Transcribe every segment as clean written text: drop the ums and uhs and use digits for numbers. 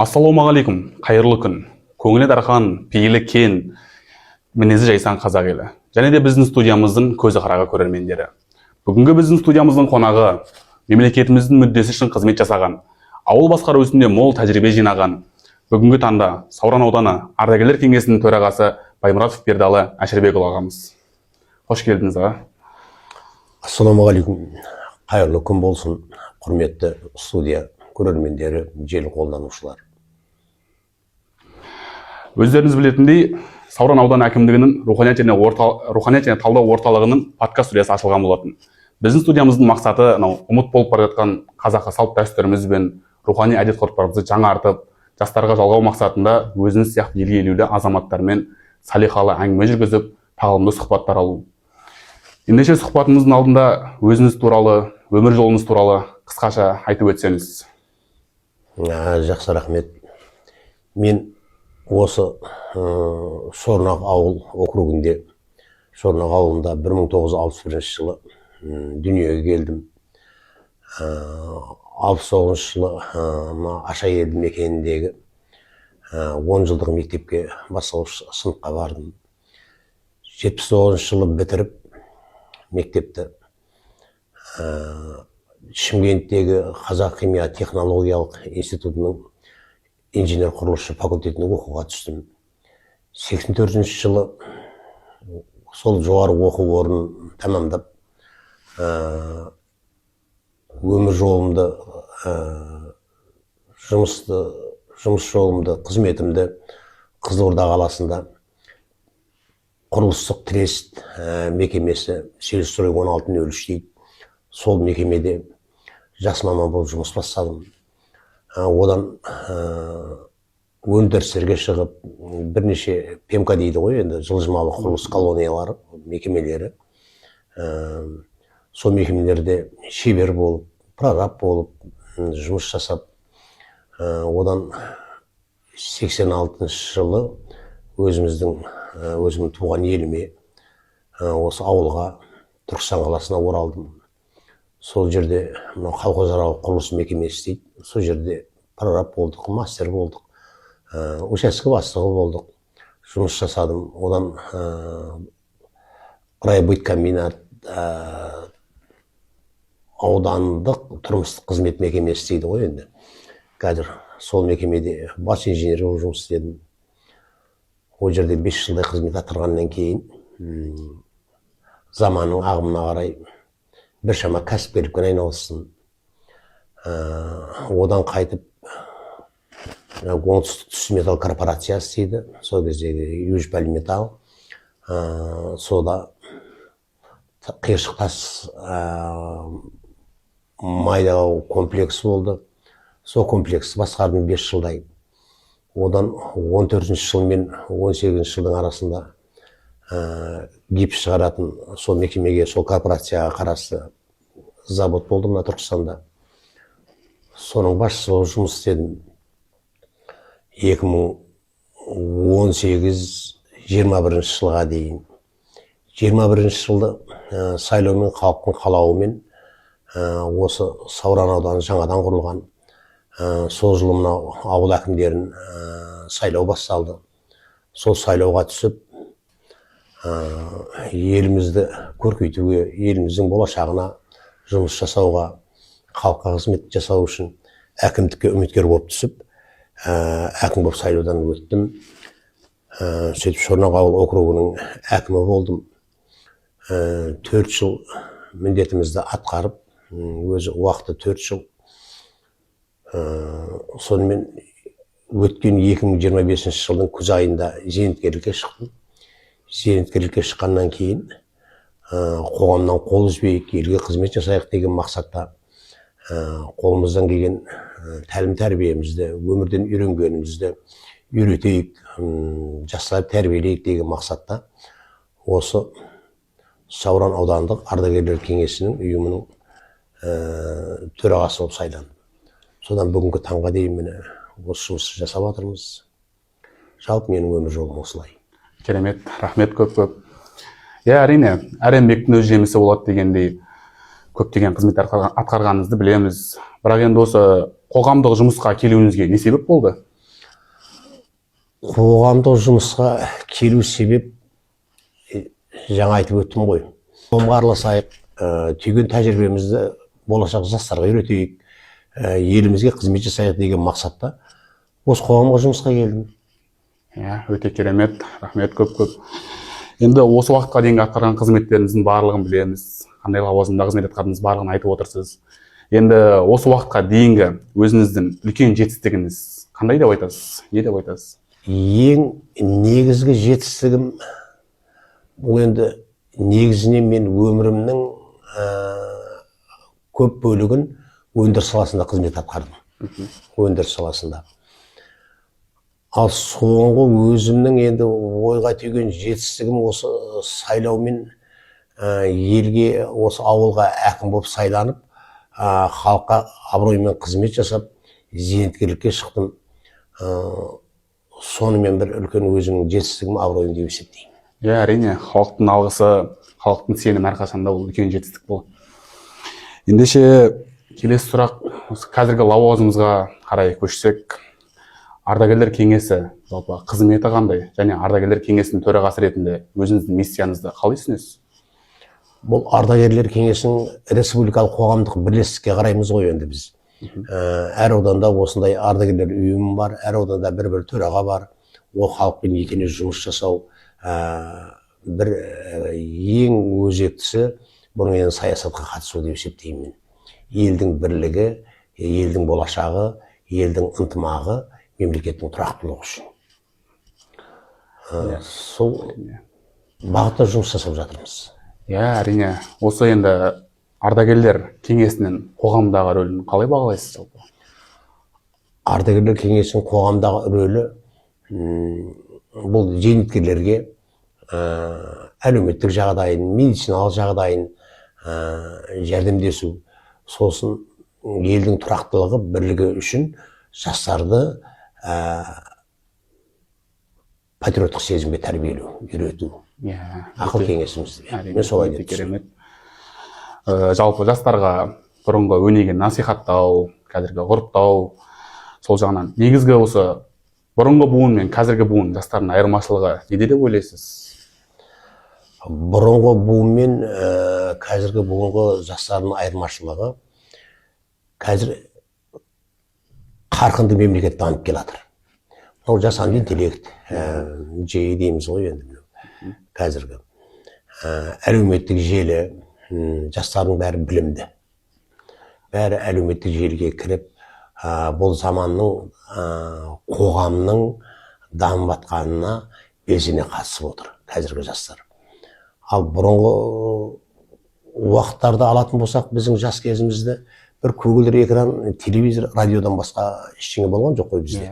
Ассалаумағалейкум, қайырлы күн. Көңілі дархан, пейілі кен, мінезі жайсан қазақ елі. Және де біздің студиямыздың көзі қараға көрермендері. Бүгінгі біздің студиямыздың қонағы, мемлекетіміздің мүддесі үшін қызмет жасаған, ауыл басқару ісінде мол тәжірибе жинаған, бүгінгі таңда Сауран ауданы ардагерлер кеңесінің төрағасы Баймұратов Бердалы Әшірбекұлы ағамыз. Қош келдіңіз аға. Ассалаумағалейкум. Қайырлы күн болсын, құрметті студия көрермендері, желі қолданушылар. Өздеріңіз білетіндей, Сауран ауданы әкімдігінің руханият және талдау орталығының подкаст студиясы ашылған болатын. Біздің студиямыздың мақсаты ұмыт болып бара жатқан қазақы салт дәстүріміз бен рухани әдет-ғұрыптарымызды жаңартып, жастарға жалғау мақсатында өзіңіз сияқты елеулі азаматтармен салиқалы әңгіме жүргізіп, тағылымды сұхбаттар алу. Ендеше сұхбатымыздың алдында өзіңіз туралы, өмір жолыңыз туралы қысқаша айтып өтсеңіз. Жақсы, рахмет. Мен осы Шорнақ ауыл округінде, Шорнақ ауылында 1961 жылы дүниеге келдім. 69 жылы Аша елді мекеніндегі 10 жылдық мектепке бастауыш сыныпқа бардым. 79 жылы бітіріп мектепті Шымкенттегі Қазақ химия технологиялық институтының инженер құрылысшы факультетіне оқуға түстім. 84 жылы сол жоғары оқу орнын тамамдап, өмір жолымды, жұмыс жолымды, қызметімді Қызылорда қаласында құрылыстық трест мекемесі Селстрой 1603 дейді. Сол мекемеде жас маман болып жұмыс бастадым. Одан өндірістерге шығып, бірнеше ПМК дейді ғой, енді жылжымалы құрылыс колониялары, мекемелері. Сол мекемелерде шебер болып, прораб болып, жұмыс жасап, одан 86 жылы өзімнің туған еліме, осы ауылға, Түркістан қаласына оралдым. Сол жерде халықаралық құрылыс мекемесі дейді. Сол жерде прораб болдық, мастер болдық, участке бастығы болдық, жұмыс жасадым. Одан райбыткомбинат аудандық тұрмыстық қызмет мекемесі дейді ғой енді. Қазір сол мекемеде бас инженер болып жұмыс істедім. Ол жерде 5 жылдай қызмет атқарғаннан кейін заманның ағымына қарай біршама кәсіпкерлікпен айналыстым. Одан қайтып оңтүстік түсі металл корпорациясы дейді. Сол кездегі Южполиметалл. Сода қиыршық тас майдалау комплексі болды. Сол комплексті басқардым 5 жылдай. Одан 14 жыл мен 18 жылдың арасында гипс шығаратын сол мекемеге, сол корпорацияға қарасты завод болды мына Түркістанда. Соның басшысы болып жұмыс істедім. 2018-21 жылға дейін. 21 жылды сайлаумен, халықтың қалауымен осы Сауран ауданы жаңадан құрылған. Сол жылы мына ауыл әкімдерін сайлау басталды. Сол сайлауға түсіп, елімізді көркейтуге, еліміздің болашағына жұмыс жасауға, халыққа қызмет жасау үшін әкімдікке үміткер болып түсіп, әкім болып сайлаудан өттім. Сөйтіп Шорнақ ауыл округінің әкімі болдым. 4 жыл міндетімізді атқарып, өзі уақыты 4 жыл. Сонымен өткен 2025 жылдың күз айында зейнеткерлікке шықтым. Зейнеткерлікке шыққаннан кейін қоғамнан қол үзбейік, елге қызмет жасайық деген мақсатта қолымыздан келген тәлім тәрбиемізді, өмірден үйренгенімізді үйретейік, жастар тәрбиелейік деген мақсатта осы Сауран аудандық ардагерлер кеңесінің ұйымының төрағасы болып сайландым. Содан бүгінгі таңға дейін міне осы жұмысты жасап жатырмыз. Жалпы менің өмір жолым осылай. Керемет, рахмет көп. Әрине, әр еңбектің өз жемісі болады дегендей көптеген қызмет атқарғаныңызды білеміз. Бірақ енді осы қоғамдық жұмысқа келуіңізге не себеп болды? қоғамдық жұмысқа келу себеп жаңа айтып өттім ғой. Қоғамға араласайық, түйген тәжірибемізді болашақ жастарға үйретейік, елімізге қызмет жасайық деген мақсатта осы қоғамға жұмысқа келдім. Өте керемет, рахмет көп. Енді осы уақытқа дейінгі атқарған қызметтеріңіздің барлығын білеміз, қандай лауазымда қызмет атқардыңыз барлығын айтып отырсыз. Енді осы уақытқа дейінгі өзіңіздің үлкен жетістігіңіз қандай деп айтасыз, не деп айтасыз? Ең негізгі жетістігім, бұл енді негізінен мен өмірімнің көп бөлігін өндіріс саласында қызмет атқардым. Өндіріс саласында. Ал соңғы өзімнің енді ойға түйген жетістігім осы сайлаумен елге, осы ауылға әкім болып сайланып, халыққа абыроймен қызмет жасап, зейнеткерлікке шықтым. Сонымен бір үлкен өзімнің жетістігім, абыройым деп есептеймін. Әрине, халықтың алғысы, халықтың сенімі әрқашанда ол үлкен жетістік болды. Ендеше келесі сұрақ, қазіргі лауазымыңызға қарай көшсек, ардагерлер кеңесі жалпы қызметі қандай, және ардагерлер кеңесінің төрағасы ретінде өзіңіздің миссияңызды қалай түсінесіз? Бұл ардагерлер кеңесінің республикалық қоғамдық бірлестікке қараймыз ғой енді біз. Әр ауданда осындай ардагерлер ұйымы бар, әр ауданда бір төраға бар. Ол халықпен етене жұмыс жасау, бір ең өзектісі бұның енді саясатқа қатысу деп есептеймін. Елдің бірлігі, елдің болашағы, елдің ынтымағы, мемлекеттің тұрақтылығы үшін. Сол бағытта жұмыс жасап жатырмыз. Әрине, осы енді ардагерлер кеңесінің қоғамдағы рөлін қалай бағалайсыз жалпы? Ардагерлер кеңесінің қоғамдағы рөлі бұл зейнеткерлерге әлеуметтік жағдайын, медициналық жағдайын жәрдемдесу, сосын елдің тұрақтылығы, бірлігі үшін жастарды патриоттық сезімге тәрбиелеу, үйрету. Ақыл кеңесіміз. Мен солай деп керемет. Жалпы жастарға бұрынғы өнеге насихаттау, қазіргі ғұрыптау, сол жағынан негізгі осы бұрынғы буын мен қазіргі буын жастардың айырмашылығы неде деп ойлайсыз? Бұрынғы буын мен қазіргі буынғы жастардың айырмашылығы, қазір қарқынды мемлекет дамып келатыр. Ол жасанды интеллект, жүйе дейміз ғой енді қазіргі. Әлеуметтік желі, жастардың бәрі білімді. Бәрі әлеуметтік желіге кіріп, бұл заманның, қоғамның дамып жатқанына белсене қатысып отыр қазіргі жастар. Ал бұрынғы уақыттарды алатын болсақ, біздің жас кезімізде бір көгілдір экран, телевизор, радиодан басқа ештеңе болған жоқ қой бізде.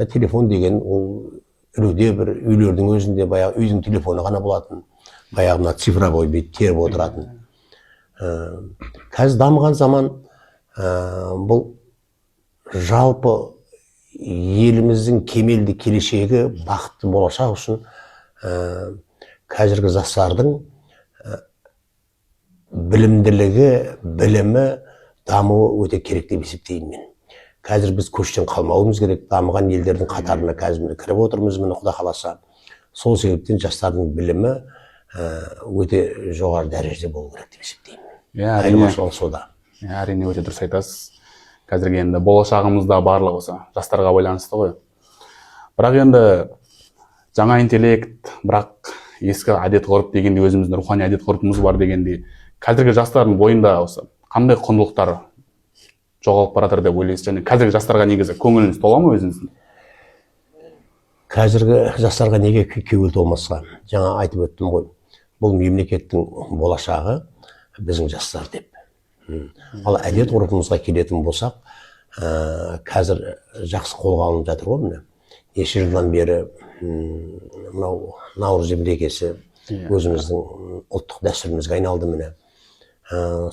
Телефон деген ол үреде бір үйлердің өзінде баяғы үйдің телефоны ғана болатын. Баяғына цифровой бет теріп отыратын. Қазір дамыған заман бұл жалпы еліміздің кемелді келешегі, бақытты болашақ үшін қазіргі жастардың білімділігі, білімі, дамуы өте керек деп есептеймін мен. Қазір біз көштен қалмауымыз керек, дамыған елдердің қатарына қазір кіріп отырмыз, міне Құда қаласа. Сол себептен жастардың білімі өте жоғары дәрежеде болу керек деп есептеймін. Айырмашылығы сода. Әрине, өте дұрыс айтасыз. Қазіргі енді болашағымызда барлығы осы жастарға байланысты ғой. Бірақ енді жаңа интеллект, бірақ ескі әдет ғұрып дегенде өзіміздің рухани әдет ғұрпымыз бар дегенде, қазіргі жастардың бойында осы қандай құндылықтар жоғалып баратыр деп ойлайсыз? Және қазіргі жастарға негізі көңіліңіз тола ма өзіңіздің? Қазіргі жастарға неге көңіл толмасқа? Жаңа айтып өттім ғой. Бұл мемлекеттің болашағы біздің жастар деп. Ал әдет ғұрпымызға келетін болсақ, қазір жақсы қолға алынып жатыр ғой міне. Неше жылдан бері мынау Наурыз мерекесі өзіміздің ұлттық дәстүрімізге айналды міне.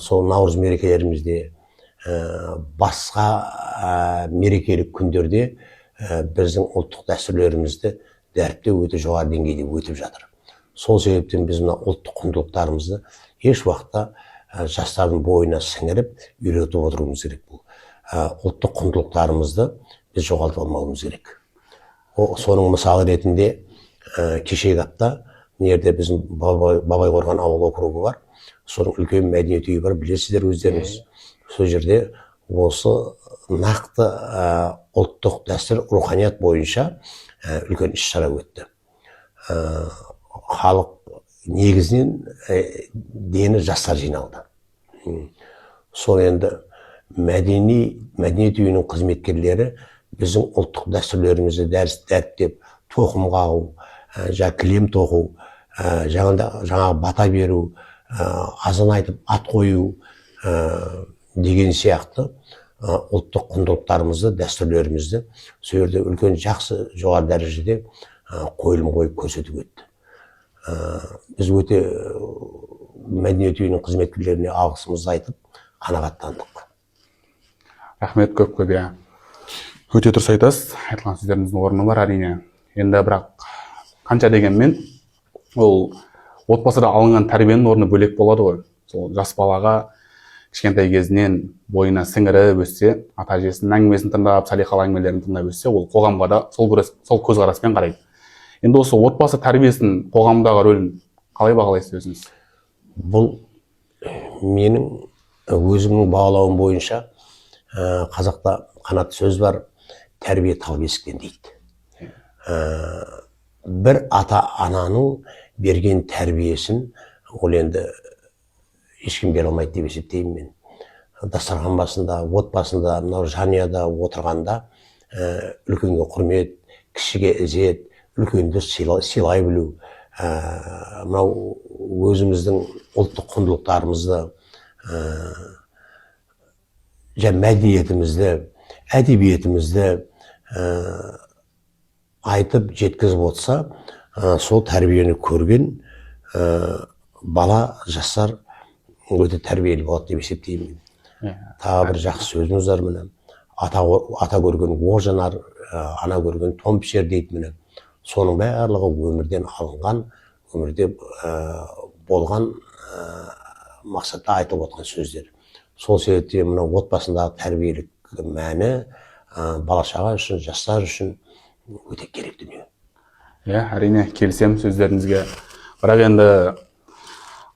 Сол Наурыз мерекелерімізде, басқа мерекелік күндерде біздің ұлттық дәстүрлерімізді дәріптеу өте жоғары деңгейде өтіп жатыр. Сол себептен біз мына ұлттық құндылықтарымызды еш уақытта жастардың бойына сіңіріп, үйретіп отыруымыз керек. Бұл ұлттық құндылықтарымызды біз жоғалтып алмауымыз керек. соның мысалы ретінде кешегі апта мына жерде біздің Бабайқорған ауыл округі бар. Соның үлкен мәдениет үйі бар, білесіздер өздеріңіз. Сол жерде осы нақты ұлттық дәстүр руханият бойынша үлкен іс-шара өтті. Халық негізінен дені жастар жиналды. Сол енді мәдениет үйінің қызметкерлері біздің ұлттық дәстүрлерімізді дәріптеп, тоқым қағу, кілем тоқу, жаңағы бата беру, азан айтып ат қою деген сияқты ұлттық құндылықтарымызды, дәстүрлерімізді сол жерде үлкен жақсы жоғары дәрежеде қойылым қойып көрсетіп өтті. Біз өте мәдениет үйінің қызметкерлеріне алғысымызды айтып қанағаттандық. Рахмет көп. Өте дұрыс айтасыз. Айтылған сөздеріңіздің орны бар әрине. Енді бірақ қанша дегенмен ол отбасыда алынған тәрбиенің орны бөлек болады ғой. Сол жас балаға кішкентай кезінен бойына сіңіріп өссе, ата әжесінің әңгімесін тыңдап, салиқалы әңгімелерін тыңдап өссе, ол қоғамға да сол көзқараспен қарайды. Енді осы отбасы тәрбиесінің қоғамдағы рөлін қалай бағалайсыз өзіңіз? Бұл менің өзімнің бағалауым бойынша қазақта қанатты сөз бар, тәрбие тал бесіктен дейді. Бір ата-ананың берген тәрбиесін ол енді ешкім бере алмайды деп есептеймін мен. Дастархан басында, отбасында, мынау жанұяда отырғанда үлкенге құрмет, кішіге ізет, үлкенді сыйлай білу, мынау өзіміздің ұлттық құндылықтарымызды, мәдениетімізді, әдебиетімізді айтып жеткізіп отырса, сол тәрбиені көрген бала, жастар өте тәрбиелі болады деп есептеймін. Тағы бір жақсы сөзіміз бар міне. Ата көрген оқ жанар, ана көрген тон пішер дейді міне. Соның барлығы өмірден алынған, өмірде болған мақсатта айтып отқан сөздер. Сол себептен мына отбасындағы тәрбиелік мәні бала-шаға үшін, жастар үшін өте керек дүние. Әрине келісемін сөздеріңізге. Бірақ енді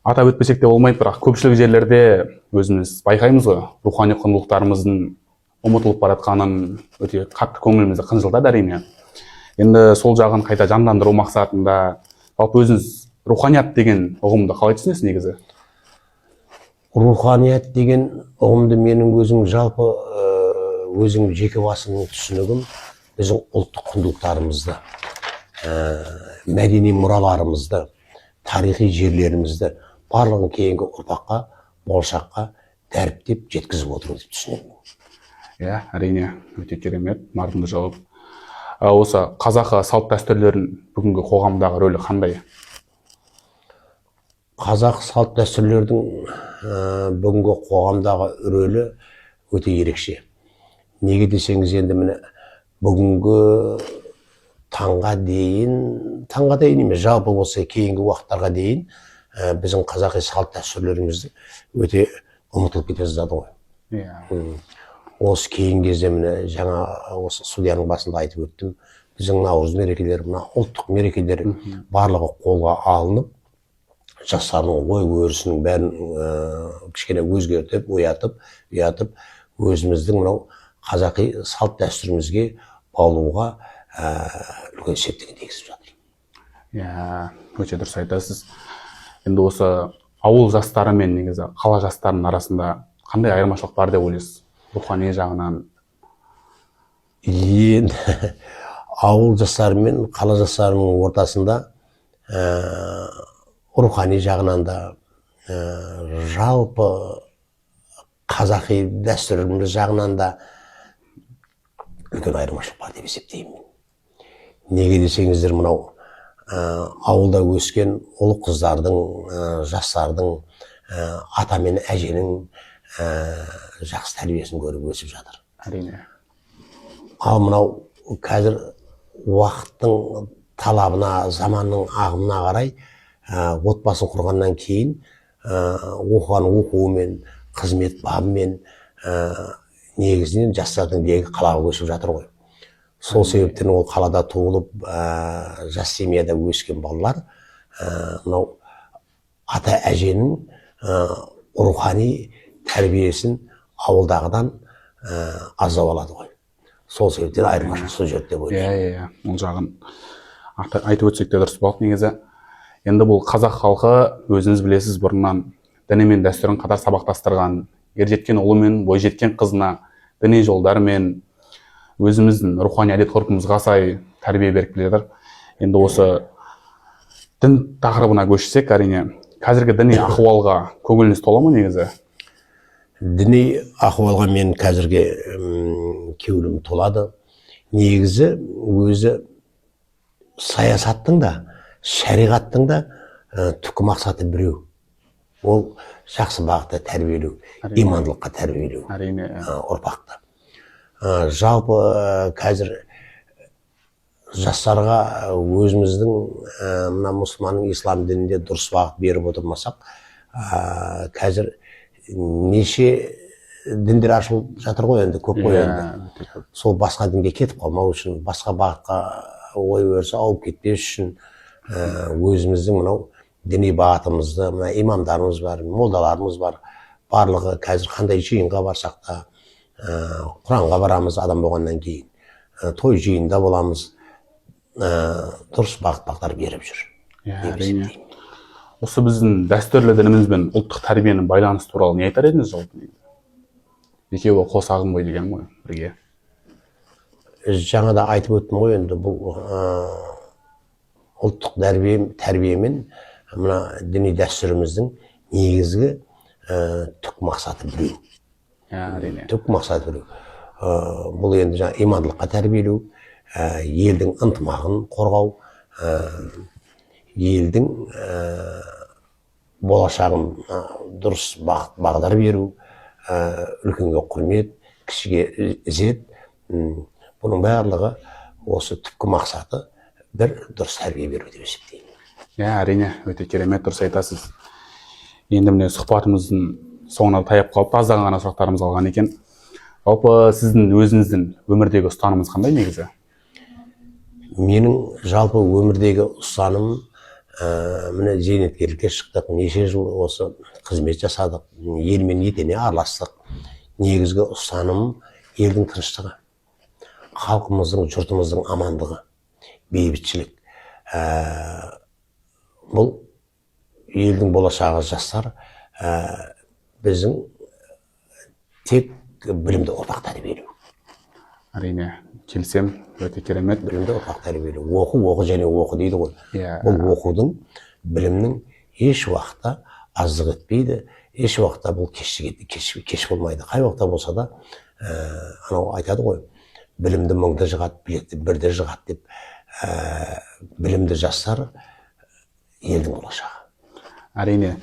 атап өтпесек те болмайды, бірақ көпшілік жерлерде өзіміз байқаймыз ғой, рухани құндылықтарымыздың ұмытылып бара жатқанын өте қатты көңілімізді қынжылтады әрине. Енді сол жағын қайта жандандыру мақсатында, жалпы өзіңіз руханият деген ұғымды қалай түсінесіз негізі? Руханият деген ұғымды менің өзім жалпы өзім жеке басымның түсінігім біздің ұлттық құндылықтарымызды, мәдени мұраларымызды, тарихи жерлерімізді барлығын кейінгі ұрпаққа, болашаққа дәріптеп жеткізіп отыру деп түсінемін. Әрине, өте керемет, мардымды жауап. Осы қазақы салт дәстүрлердің бүгінгі қоғамдағы рөлі қандай? Қазақ салт дәстүрлердің бүгінгі қоғамдағы рөлі өте ерекше. Неге десеңіз, енді міне бүгінгі таңға дейін емес, жалпы осы кейінгі уақыттарға дейін біздің қазақи салт дәстүрлерімізді өте ұмытылып кете жаздады ғой. Осы кейін кезде міне жаңа осы судьяның басында айтып өттім, біздің наурыз мерекелері, мына ұлттық мерекелер барлығы қолға алынып, жастардың ой өрісінің бәрін кішкене өзгертіп, ұятып, өзіміздің мынау қазақи салт дәстүрімізге баулуға үлкен септігін тигізіп жатыр. Өте дұрыс айтасыз. Енді осы ауыл жастары мен негізі қала жастарының арасында қандай айырмашылық бар деп ойлайсыз? Рухани жағынан. Енді ауыл жастары мен қала жастарының ортасында рухани жағынан да, жалпы қазақи дәстүріміз жағынан да үлкен айырмашылық бар деп есептеймін. Неге десеңіздер, мынау ауылда өскен ұлы қыздардың, жастардың, ата мен әженің жақсы тәрбиесін көріп өсіп жатыр. Әрине. Ал мынау қазір уақыттың талабына, заманның ағымына қарай отбасын құрғаннан кейін оқыған оқуымен, қызмет бабымен негізінен жастардың дегі қалаға көшіп жатыр ғой. Сол себептен ол қалада туылып, жас семьяда өскен балалар мынау ата әженің рухани тәрбиесін ауылдағыдан аздап алады ғой. Сол себептен айырмашылық сол жерде деп ойлаймын. Иә, ол жағын айтып өтсек те дұрыс болады негізі. Енді бұл қазақ халқы, өзіңіз білесіз, бұрыннан діні мен дәстүрін қатар сабақтастырған, ержеткен ұлы мен бойжеткен қызына діни жолдармен өзіміздің рухани әдет ғұрпымызға сай тәрбие беріп келе жатыр. Енді осы дін тақырыбына көшсек, әрине қазіргі діни ахуалға көңіліңіз тола ма негізі? Діни ахуалға мен қазірге көңілім толады. Негізі өзі саясаттың да, шариғаттың да түпкі мақсаты біреу. Ол жақсы бағытта тәрбиелеу, имандылыққа тәрбиелеу ұрпақты. Жалпы қазір жастарға өзіміздің мына мұсылманның ислам дінінде дұрыс бағыт беріп отырмасақ, қазір неше діндер ашылып жатыр ғой, енді көп қой енді. Сол басқа дінге кетіп қалмау үшін, басқа бағытқа ой өрісі ауып кетпес үшін өзіміздің мынау діни бағытымызды, мына имамдарымыз бар, молдаларымыз бар, барлығы қазір қандай жиынға барсақ та, Құранға барамыз адам болғаннан кейін, той жиында боламыз, дұрыс бағыт-бағдар беріп жүр. Әрине. Осы біздің дәстүрлі дініміз бен ұлттық тәрбиенің байланысы туралы не айтар едіңіз жалпы? Екеуі қос ағым ғой деген ғой бірге. Жаңа да айтып өттім ғой, енді бұл ұлттық тәрбие мен мына діни дәстүріміздің негізгі түк мақсаты біреу. Әрине. Түк мақсаты біреу. Бұл енді жаңа имандылыққа тәрбиелеу, елдің ынтымағын қорғау, елдің болашағын дұрыс бағдар беру, үлкенге құрмет, кішіге ізет, бұның барлығы осы түпкі мақсаты бір дұрыс тәрбие беру деп есептеймін. Әрине, өте керемет, дұрыс айтасыз. Енді міне сұхбатымыздың соңына таяп қалыпты, аздаған ғана сұрақтарымыз қалған екен. Жалпы сіздің өзіңіздің өмірдегі ұстанымыңыз қандай негізі? Менің жалпы өмірдегі ұстанымым, міне зейнеткерлікке шықтық, неше жыл осы қызмет жасадық, елмен етене араластық. Негізгі ұстанымым елдің тыныштығы, халқымыздың, жұртымыздың амандығы, бейбітшілік. Бұл елдің болашағы жастар, біздің тек білімді ұрпақ тәрбиелеу. Әрине, келсем, өте керемет. Білімді ұрпақ тәрбиелеу. Оқу және оқу дейді ғой. Бұл оқудың, білімнің еш уақытта аздық етпейді, еш уақытта бұл кеш болмайды. Қай уақытта болса да, анау айтады ғой, білімді мыңды жығады, білекті бірді жығады деп, білімді жастар елдің болашағы. Әрине,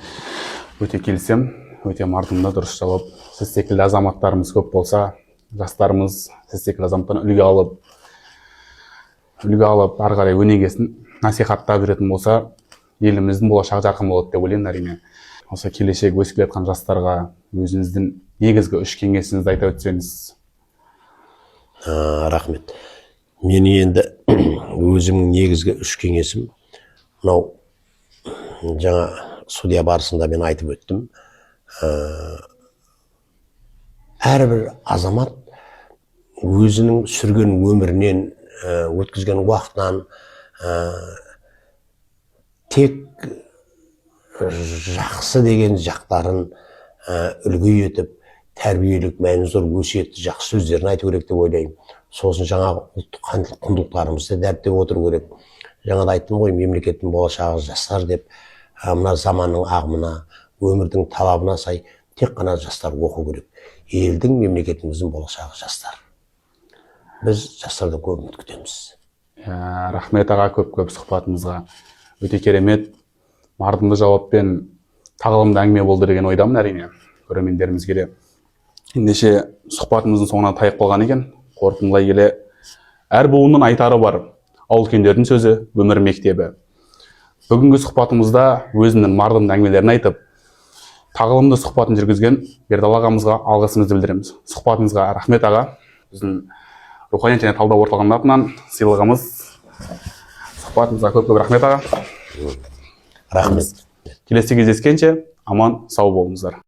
өте келсем, өте мардымды, дұрыс жауап. Сіз секілді азаматтарымыз көп болса, жастарымыз сіз секілді азаматтан үлгі алып, ары қарай өнегесін насихаттап жүретін болса, еліміздің болашағы жарқын болады деп ойлаймын. Әрине, осы келешек өсіп келе жатқан жастарға өзіңіздің негізгі үш кеңесіңізді айта өтсеңіз. Рахмет. Мен енді өзімнің негізгі үш кеңесім, мынау жаңа судья барысында мен айтып өттім. Әрбір азамат өзінің сүрген өмірінен, өткізген уақытынан тек жақсы деген жақтарын үлгі етіп, тәрбиелік мәні зор өсиетті жақсы сөздерін айту керек деп ойлаймын. Сосын жаңағы ұлттық құндылықтарымызды дәріптеп отыру керек. Жаңада айттым ғой, мемлекеттің болашағы жастар деп, мына заманның ағымына, өмірдің талабына сай тек қана жастар оқу керек. Елдің, мемлекетіміздің болашағы жастар. Біз жастардан көп үміт күтеміз. Рахмет аға, көп сұхбатымызға. Өте керемет, мардымды жауаппен тағылымды әңгіме болды деген ойдамын. Әрине, көрермендерімізге де ендеше сұхбатымыздың соңына таяп қалған екен. Қорытындылай келе, әр буынның айтары бар. Ауыл үлкендердің сөзі, өмір мектебі. Бүгінгі сұхбатымызда өзінің мардымды әңгімелерін айтып, тағылымды сұхбатын жүргізген Бердалы ағамызға алғысымызды білдіреміз. Сұхбатыңызға рахмет аға. Біздің руханият және талдау орталығының атынан сыйлығымыз. Сұхбатыңызға көп рахмет аға. Рахмет. Келесі кездескенше аман сау болыңыздар.